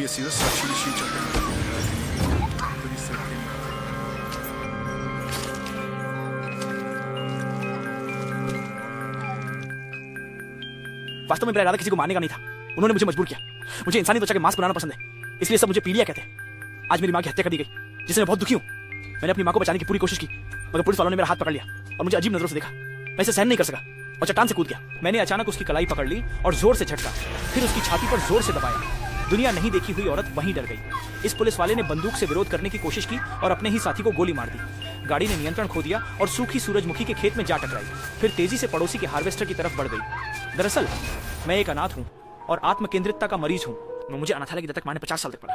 he has sido sacrificial वास्तव में मेरा इरादा किसी को मारने का नहीं था। उन्होंने मुझे मजबूर किया। मुझे इंसानी त्वचा के मांस बनाना पसंद है, इसलिए सब मुझे पीलिया कहते हैं। आज मेरी माँ की हत्या कर दी गई, जिससे मैं बहुत दुखी हूँ। मैंने अपनी माँ को बचाने की पूरी कोशिश की, मगर पुलिस वालों ने मेरा हाथ पकड़ लिया और मुझे अजीब नजरों से देखा। मैं इसे सहन नहीं कर सका और चट्टान से कूद गया। मैंने अचानक उसकी कलाई पकड़ ली और जोर से झटका, फिर उसकी छाती पर जोर से दबाया। दुनिया नहीं देखी हुई औरत वहीं डर गई। इस पुलिस वाले ने बंदूक से विरोध करने की कोशिश की और अपने ही साथी को गोली मार दी। गाड़ी ने नियंत्रण खो दिया और सूखी सूरजमुखी के खेत में जा टकराई, फिर तेजी से पड़ोसी के हार्वेस्टर की तरफ बढ़ गई। दरअसल मैं एक अनाथ हूँ और आत्मकेंद्रितता का मरीज हूँ। मुझे अनाथालय की दत्तक माँ ने 50 साल तक पड़ा।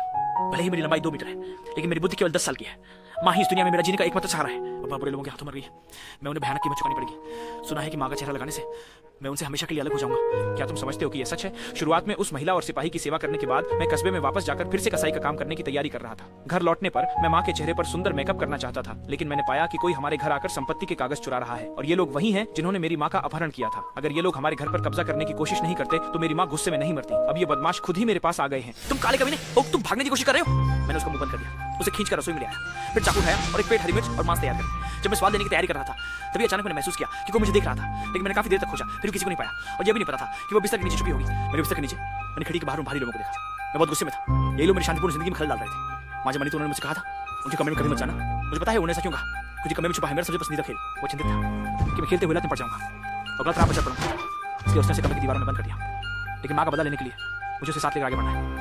भले ही मेरी लंबाई 2 मीटर है, लेकिन मेरी बुद्धि केवल 10 साल की है। माँ ही इस दुनिया में मेरा जीने का एकमात्र सहारा है। पापा बुरे लोगों के हाथों मर गई है। मैं उन्हें भयानक कीमत चुकानी पड़ेगी। सुना है कि माँ का चेहरा लगाने से मैं उनसे हमेशा के लिए अलग हो जाऊंगा। क्या तुम समझते हो कि यह सच है? शुरुआत में उस महिला और सिपाही की सेवा करने के बाद मैं कस्बे में वापस जाकर फिर से कसाई का काम करने की तैयारी कर रहा था। घर लौटने पर मैं माँ के चेहरे पर सुंदर मेकअप करना चाहता था, लेकिन मैंने पाया कि कोई हमारे घर आकर संपत्ति के कागज चुरा रहा है और ये लोग वही हैं जिन्होंने मेरी माँ का अपहरण किया था। अगर ये लोग हमारे घर पर कब्जा करने की कोशिश नहीं करते तो मेरी माँ गुस्से में नहीं मरती। अब ये बदमाश खुद ही मेरे पास आ गए हैं। तुम काले कमीने, तुम भागने की कोशिश कर रहे हो? मैंने उसका मुंह बंद कर दिया, उसे खींचकर रसोई में ले आया, फिर चाकू उठाया और एक प्लेट हरी मिर्च और मांस तैयार कर। जब मैं स्वाद लेने की तैयारी कर रहा था, तभी अचानक मैंने महसूस किया कि कोई मुझे देख रहा था, लेकिन मैंने काफी देर तक खोजा, फिर किसी को नहीं पाया और यह भी नहीं पता था कि वो बिस्तर के नीचे छुपी होगी। मेरे बिस्तर के नीचे मैंने खिड़की के बाहर भारी लोगों को देखा। मैं बहुत गुस्से में था। यही लोग मेरी शांतिपूर्ण जिंदगी में खलल डाल रहे थे। माँ जब मनी तो उन्होंने मुझे कहा था उनके कमरे में कभी मत जाना। मुझे पता है उन्हें ऐसा क्यों कहा, क्योंकि कमरे में छुपा है मेरा सबसे पसंदीदा खेल। वो चिंतित था कि मैं खेलते हुए लत में पड़ जाऊंगा और गलत राह पर चल पड़ूंगा। इसलिए उसने कमरे की दीवारों में बंद कर दिया। लेकिन माँ का बदला लेने के लिए मुझे उसे साथ लेकर आगे बढ़ना है।